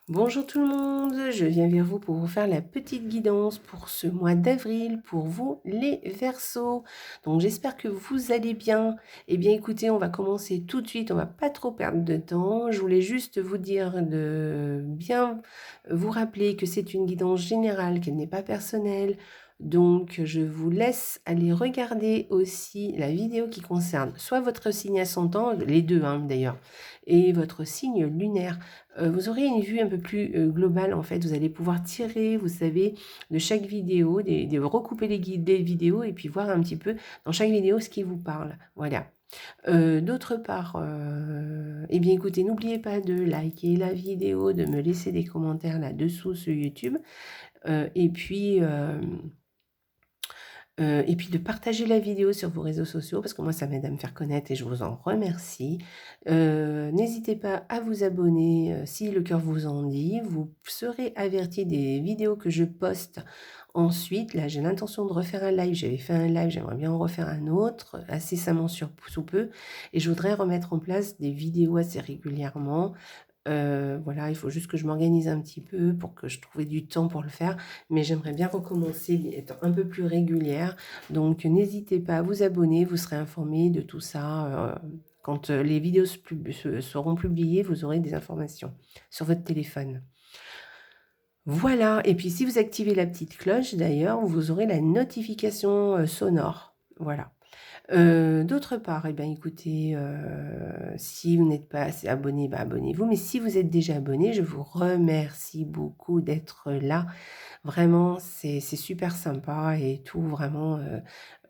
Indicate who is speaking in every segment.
Speaker 1: Bonjour tout le monde, je viens vers vous pour vous faire la petite guidance pour ce mois d'avril, pour vous les Verseaux. Donc j'espère que vous allez bien. Eh bien écoutez, on va commencer tout de suite, on va pas trop perdre de temps. Je voulais juste vous dire de bien vous rappeler que c'est une guidance générale, qu'elle n'est pas personnelle. Donc je vous laisse aller regarder aussi la vidéo qui concerne soit votre signe ascendant, les deux d'ailleurs, et votre signe lunaire. Vous aurez une vue un peu plus globale en fait. Vous allez pouvoir tirer, vous savez, de chaque vidéo, recouper des vidéos et puis voir un petit peu dans chaque vidéo ce qui vous parle. Voilà. D'autre part, eh bien écoutez, n'oubliez pas de liker la vidéo, de me laisser des commentaires là-dessous sur YouTube. Et puis de partager la vidéo sur vos réseaux sociaux parce que moi ça m'aide à me faire connaître et je vous en remercie. N'hésitez pas à vous abonner si le cœur vous en dit. Vous serez averti des vidéos que je poste ensuite. Là j'ai l'intention de refaire un live. J'avais fait un live, j'aimerais bien en refaire un autre incessamment sous peu. Et je voudrais remettre en place des vidéos assez régulièrement. Voilà, il faut juste que je m'organise un petit peu pour que je trouve du temps pour le faire, mais j'aimerais bien recommencer, être un peu plus régulière. Donc n'hésitez pas à vous abonner, vous serez informés de tout ça. Quand les vidéos seront publiées, vous aurez des informations sur votre téléphone. Voilà, et puis si vous activez la petite cloche, d'ailleurs, vous aurez la notification sonore. Voilà. D'autre part, eh bien, écoutez, si vous n'êtes pas assez abonné, bah, abonnez-vous. Mais si vous êtes déjà abonné, je vous remercie beaucoup d'être là. Vraiment, c'est super sympa et tout, vraiment,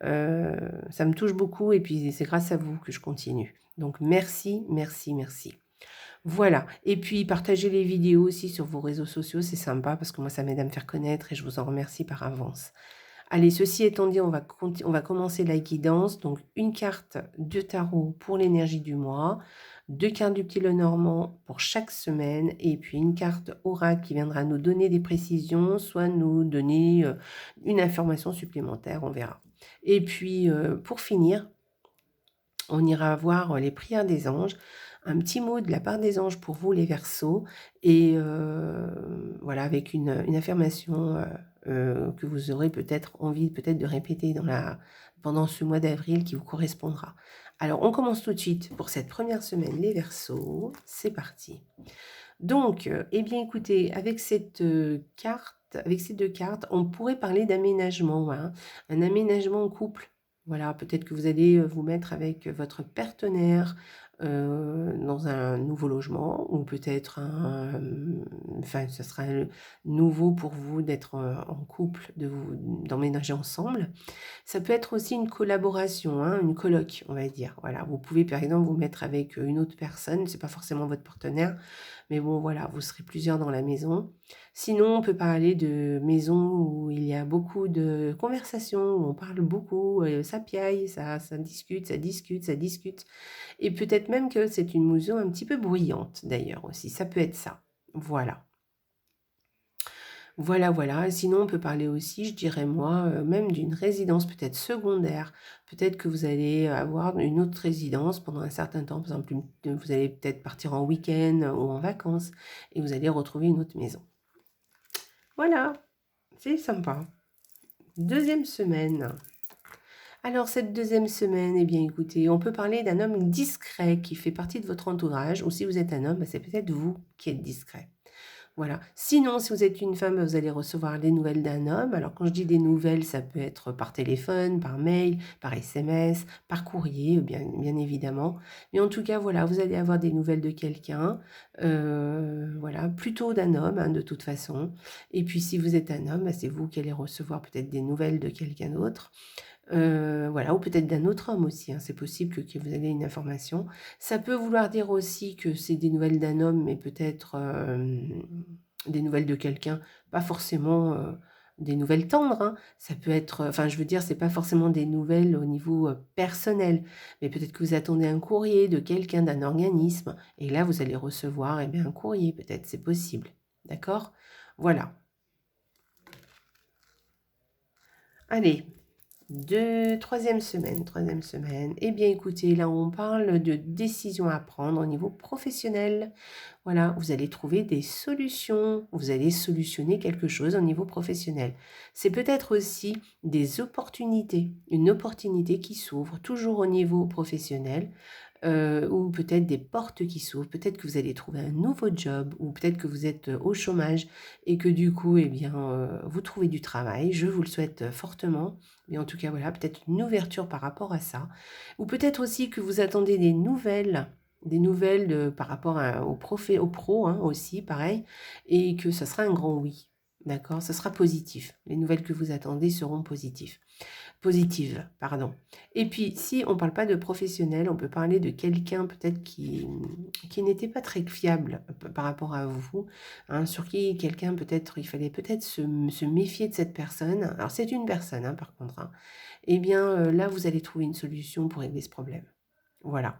Speaker 1: ça me touche beaucoup et puis c'est grâce à vous que je continue. Donc merci, merci, merci. Voilà, et puis partagez les vidéos aussi sur vos réseaux sociaux, c'est sympa parce que moi ça m'aide à me faire connaître et je vous en remercie par avance. Allez, ceci étant dit, on va commencer la guidance. Donc, une carte de tarot pour l'énergie du mois, 2 cartes du petit Lenormand pour chaque semaine, et puis une carte oracle qui viendra nous donner des précisions, soit nous donner une information supplémentaire, on verra. Et puis, pour finir, on ira voir les prières des anges, un petit mot de la part des anges pour vous les Verseaux, et voilà, avec une affirmation que vous aurez peut-être envie de répéter pendant ce mois d'avril qui vous correspondra. Alors, on commence tout de suite pour cette première semaine, les Verseaux. C'est parti. Donc, eh bien, écoutez, avec avec ces deux cartes, on pourrait parler d'aménagement, un aménagement en couple. Voilà, peut-être que vous allez vous mettre avec votre partenaire dans un nouveau logement, ou peut-être enfin, ce sera nouveau pour vous d'être en couple, d'emménager ensemble. Ça peut être aussi une collaboration, une coloc, on va dire. Voilà, vous pouvez par exemple vous mettre avec une autre personne, c'est pas forcément votre partenaire, mais bon voilà, vous serez plusieurs dans la maison. Sinon, on peut parler de maison où il y a beaucoup de conversations, où on parle beaucoup, ça piaille, ça discute, ça discute, ça discute. Et peut-être même que c'est une maison un petit peu bruyante d'ailleurs aussi, ça peut être ça. Voilà. Voilà, voilà. Sinon, on peut parler aussi, je dirais moi, même d'une résidence peut-être secondaire. Peut-être que vous allez avoir une autre résidence pendant un certain temps. Par exemple, vous allez peut-être partir en week-end ou en vacances et vous allez retrouver une autre maison. Voilà, c'est sympa. Deuxième semaine. Alors, cette deuxième semaine, eh bien, écoutez, on peut parler d'un homme discret qui fait partie de votre entourage. Ou si vous êtes un homme, c'est peut-être vous qui êtes discret. Voilà. Sinon, si vous êtes une femme, vous allez recevoir des nouvelles d'un homme. Alors, quand je dis des nouvelles, ça peut être par téléphone, par mail, par SMS, par courrier, bien évidemment. Mais en tout cas, voilà, vous allez avoir des nouvelles de quelqu'un. Voilà, plutôt d'un homme, de toute façon. Et puis, si vous êtes un homme, c'est vous qui allez recevoir peut-être des nouvelles de quelqu'un d'autre. Voilà, ou peut-être d'un autre homme aussi, c'est possible que vous ayez une information. Ça peut vouloir dire aussi que c'est des nouvelles d'un homme, mais peut-être des nouvelles de quelqu'un, pas forcément des nouvelles tendres. Ça peut être, enfin je veux dire, c'est pas forcément des nouvelles au niveau personnel, mais peut-être que vous attendez un courrier de quelqu'un, d'un organisme, et là vous allez recevoir un courrier, peut-être, c'est possible. D'accord? Voilà. Allez. Troisième semaine, troisième semaine. Eh bien, écoutez, là, on parle de décisions à prendre au niveau professionnel. Voilà, vous allez trouver des solutions, vous allez solutionner quelque chose au niveau professionnel. C'est peut-être aussi des opportunités, une opportunité qui s'ouvre toujours au niveau professionnel, ou peut-être des portes qui s'ouvrent, peut-être que vous allez trouver un nouveau job, ou peut-être que vous êtes au chômage et que du coup, eh bien, vous trouvez du travail. Je vous le souhaite fortement. Mais en tout cas, voilà, peut-être une ouverture par rapport à ça. Ou peut-être aussi que vous attendez des nouvelles par rapport au pro hein, aussi, pareil, et que ça sera un grand oui. D'accord? Ça sera positif. Les nouvelles que vous attendez seront positives, pardon. Et puis, si on ne parle pas de professionnel, on peut parler de quelqu'un peut-être qui n'était pas très fiable par rapport à vous, hein, sur qui quelqu'un peut-être, il fallait peut-être se méfier de cette personne. Alors, c'est une personne, hein, par contre. Hein. Eh bien, là, vous allez trouver une solution pour régler ce problème. Voilà.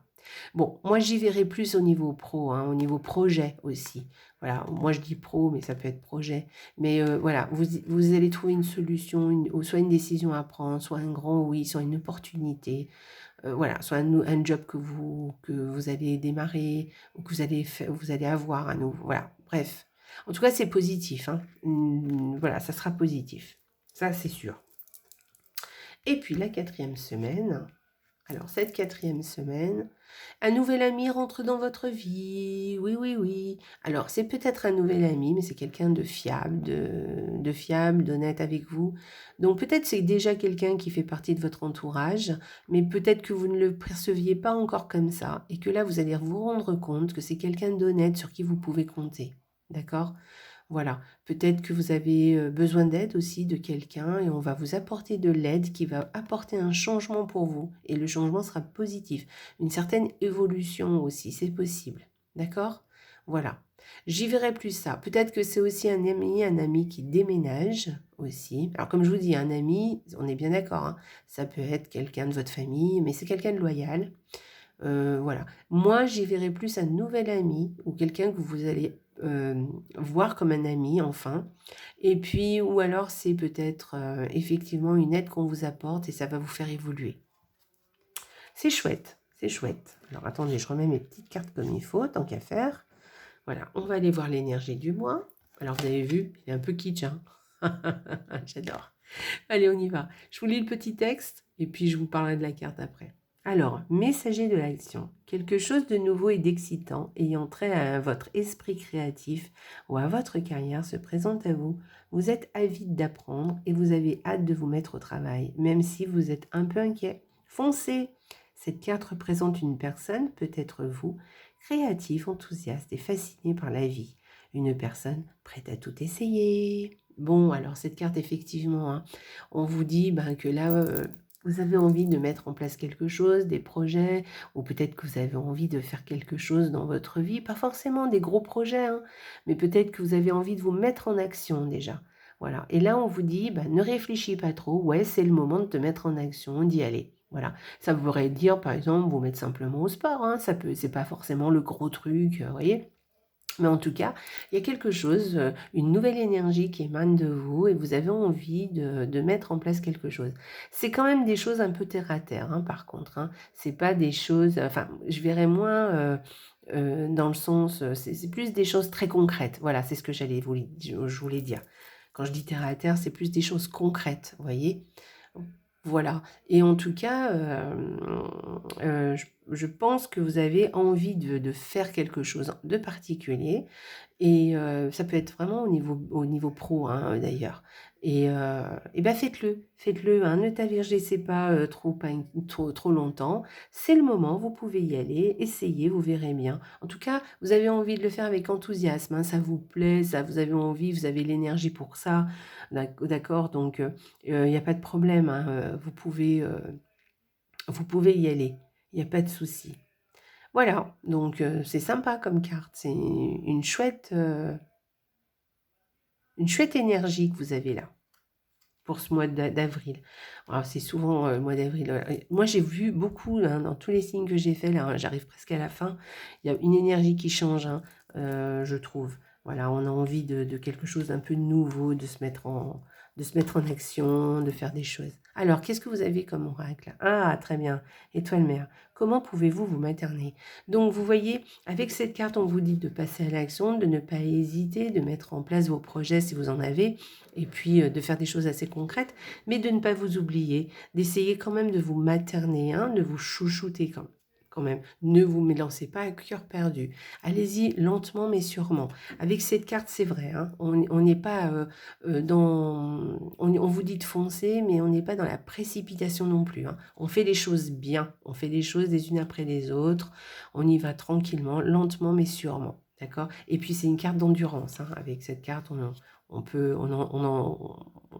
Speaker 1: Bon, moi j'y verrai plus au niveau pro, hein, au niveau projet aussi. Voilà, moi je dis pro, mais ça peut être projet. Mais voilà, vous allez trouver une solution, ou soit une décision à prendre, soit un grand oui, soit une opportunité. Voilà, soit un job que vous allez démarrer, ou que vous allez avoir à nouveau. Voilà, bref. En tout cas, c'est positif. Hein. Voilà, ça sera positif. Ça, c'est sûr. Et puis la quatrième semaine. Alors, cette quatrième semaine, un nouvel ami rentre dans votre vie. Oui, oui, oui. Alors, c'est peut-être un nouvel ami, mais c'est quelqu'un de fiable, d'honnête avec vous. Donc, peut-être c'est déjà quelqu'un qui fait partie de votre entourage, mais peut-être que vous ne le perceviez pas encore comme ça, et que là, vous allez vous rendre compte que c'est quelqu'un d'honnête sur qui vous pouvez compter. D'accord? Voilà, peut-être que vous avez besoin d'aide aussi de quelqu'un et on va vous apporter de l'aide qui va apporter un changement pour vous et le changement sera positif. Une certaine évolution aussi, c'est possible. D'accord? Voilà. J'y verrai plus ça. Peut-être que c'est aussi un ami qui déménage aussi. Alors comme je vous dis, un ami, on est bien d'accord, hein, ça peut être quelqu'un de votre famille, mais c'est quelqu'un de loyal. Voilà. Moi, j'y verrai plus un nouvel ami ou quelqu'un que vous allez voir comme un ami, enfin. Et puis, ou alors c'est peut-être effectivement une aide qu'on vous apporte et ça va vous faire évoluer. C'est chouette, c'est chouette. Alors attendez, je remets mes petites cartes comme il faut, tant qu'à faire. Voilà, on va aller voir l'énergie du mois. Alors vous avez vu, il est un peu kitsch, hein. J'adore. Allez, on y va. Je vous lis le petit texte et puis je vous parlerai de la carte après. Alors, messager de l'action. Quelque chose de nouveau et d'excitant ayant trait à votre esprit créatif ou à votre carrière se présente à vous. Vous êtes avide d'apprendre et vous avez hâte de vous mettre au travail, même si vous êtes un peu inquiet. Foncez! Cette carte représente une personne, peut-être vous, créative, enthousiaste et fascinée par la vie. Une personne prête à tout essayer. Bon, alors cette carte, effectivement, hein, on vous dit que là, vous avez envie de mettre en place quelque chose, des projets, ou peut-être que vous avez envie de faire quelque chose dans votre vie, pas forcément des gros projets, hein, mais peut-être que vous avez envie de vous mettre en action déjà. Voilà. Et là, on vous dit, ne réfléchis pas trop, ouais, c'est le moment de te mettre en action, d'y aller. Voilà. Ça voudrait dire, par exemple, vous mettre simplement au sport, hein, c'est pas forcément le gros truc, vous voyez. Mais en tout cas, il y a quelque chose, une nouvelle énergie qui émane de vous et vous avez envie de mettre en place quelque chose. C'est quand même des choses un peu terre à terre, hein, par contre. Hein. C'est pas des choses, enfin, je verrais moins dans le sens, c'est plus des choses très concrètes. Voilà, c'est ce que je voulais dire. Quand je dis terre à terre, c'est plus des choses concrètes, vous voyez. Voilà. Et en tout cas, je pense que vous avez envie de faire quelque chose de particulier et ça peut être vraiment au niveau pro, hein, d'ailleurs. Et ben faites-le, hein, ne tergiversez pas trop longtemps. C'est le moment, vous pouvez y aller, essayez, vous verrez bien. En tout cas, vous avez envie de le faire avec enthousiasme, hein, ça vous plaît, ça, vous avez envie, vous avez l'énergie pour ça, d'accord, donc il n'y a pas de problème, hein, vous pouvez y aller, il n'y a pas de souci. Voilà, donc c'est sympa comme carte, c'est une chouette énergie que vous avez là pour ce mois d'avril. Alors c'est souvent le mois d'avril. Moi j'ai vu beaucoup hein, dans tous les signes que j'ai fait là, hein, j'arrive presque à la fin. Il y a une énergie qui change, hein, je trouve. Voilà, on a envie de quelque chose d'un peu nouveau, de se mettre de se mettre en action, de faire des choses. Alors, qu'est-ce que vous avez comme oracle? Ah, très bien, étoile mère. Comment pouvez-vous vous materner? Donc, vous voyez, avec cette carte, on vous dit de passer à l'action, de ne pas hésiter, de mettre en place vos projets si vous en avez, et puis de faire des choses assez concrètes, mais de ne pas vous oublier, d'essayer quand même de vous materner, hein, de vous chouchouter quand même. Ne vous lancez pas à cœur perdu. Allez-y lentement mais sûrement. Avec cette carte, c'est vrai, hein, on n'est pas dans... On vous dit de foncer, mais on n'est pas dans la précipitation non plus, hein. On fait les choses bien, on fait les choses les unes après les autres, on y va tranquillement, lentement mais sûrement. D'accord? Et puis c'est une carte d'endurance, hein. Avec cette carte,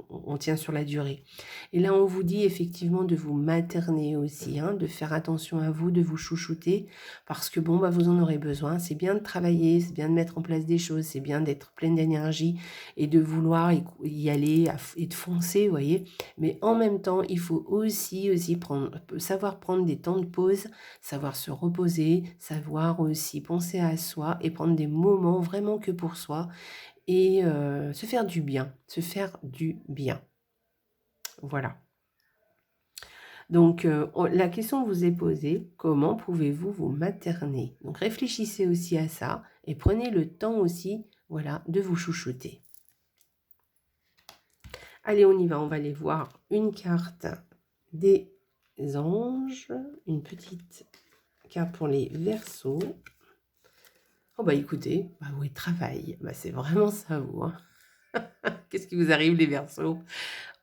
Speaker 1: on tient sur la durée. Et là, on vous dit effectivement de vous materner aussi, hein, de faire attention à vous, de vous chouchouter, parce que bon, bah, vous en aurez besoin. C'est bien de travailler, c'est bien de mettre en place des choses, c'est bien d'être pleine d'énergie et de vouloir y aller et de foncer, vous voyez. Mais en même temps, il faut aussi savoir prendre des temps de pause, savoir se reposer, savoir aussi penser à soi et prendre des moments vraiment que pour soi et se faire du bien, se faire du bien. Voilà. Donc, la question vous est posée, comment pouvez-vous vous materner? Donc, réfléchissez aussi à ça et prenez le temps aussi, voilà, de vous chouchouter. Allez, on y va, on va aller voir une carte des anges, une petite carte pour les Verseaux. Oh bah écoutez, bah oui, travail, bah c'est vraiment ça vous, hein. Qu'est-ce qui vous arrive les Verseaux?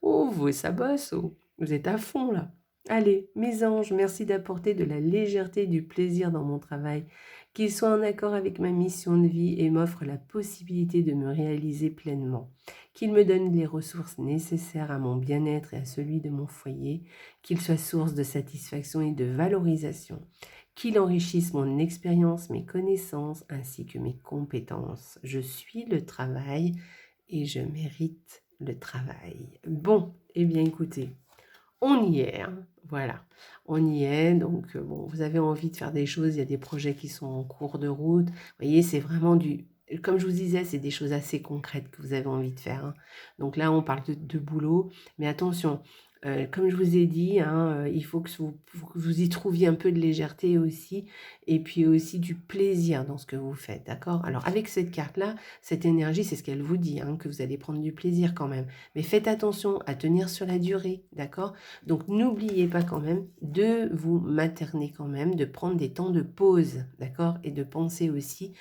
Speaker 1: Oh, vous, ça bosse, oh. Vous êtes à fond là. Allez, mes anges, merci d'apporter de la légèreté et du plaisir dans mon travail, qu'il soit en accord avec ma mission de vie et m'offre la possibilité de me réaliser pleinement, qu'il me donne les ressources nécessaires à mon bien-être et à celui de mon foyer, qu'il soit source de satisfaction et de valorisation, qu'il enrichisse mon expérience, mes connaissances ainsi que mes compétences. Je suis le travail et je mérite le travail. Bon, eh bien écoutez, on y est, hein, voilà, on y est, donc bon, vous avez envie de faire des choses, il y a des projets qui sont en cours de route, vous voyez, c'est vraiment comme je vous disais, c'est des choses assez concrètes que vous avez envie de faire, hein. Donc là, on parle de boulot, mais attention, comme je vous ai dit, hein, il faut que vous y trouviez un peu de légèreté aussi, et puis aussi du plaisir dans ce que vous faites, d'accord? Alors avec cette carte-là, cette énergie, c'est ce qu'elle vous dit, hein, que vous allez prendre du plaisir quand même. Mais faites attention à tenir sur la durée, d'accord? Donc n'oubliez pas quand même de vous materner quand même, de prendre des temps de pause, d'accord? Et de penser aussi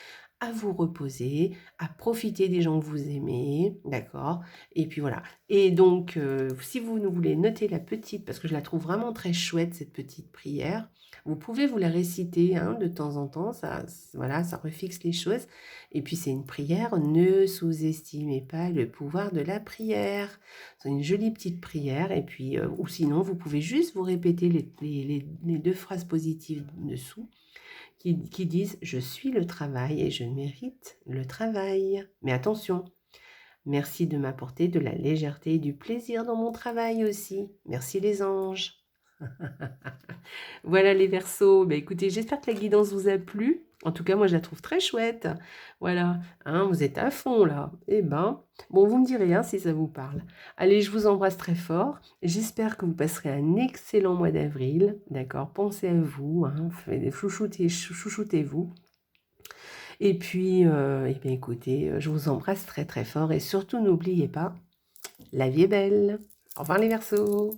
Speaker 1: à vous reposer, à profiter des gens que vous aimez, d'accord? Et puis voilà. Et donc, si vous nous voulez noter la petite, parce que je la trouve vraiment très chouette, cette petite prière, vous pouvez vous la réciter, hein, de temps en temps, ça, voilà, ça refixe les choses. Et puis c'est une prière, ne sous-estimez pas le pouvoir de la prière. C'est une jolie petite prière, et puis, ou sinon, vous pouvez juste vous répéter les deux phrases positives dessous, qui disent « Je suis le travail et je mérite le travail ». Mais attention, merci de m'apporter de la légèreté et du plaisir dans mon travail aussi. Merci les anges. Voilà les Verseaux. Bah, écoutez, j'espère que la guidance vous a plu. En tout cas, moi, je la trouve très chouette. Voilà, hein, vous êtes à fond là. Eh ben, bon, vous me direz, hein, si ça vous parle. Allez, je vous embrasse très fort. J'espère que vous passerez un excellent mois d'avril. D'accord? Pensez à vous, hein, chouchoutez-vous. Et puis, eh bien, écoutez, je vous embrasse très très fort. Et surtout, n'oubliez pas, la vie est belle. Au revoir les Verseaux.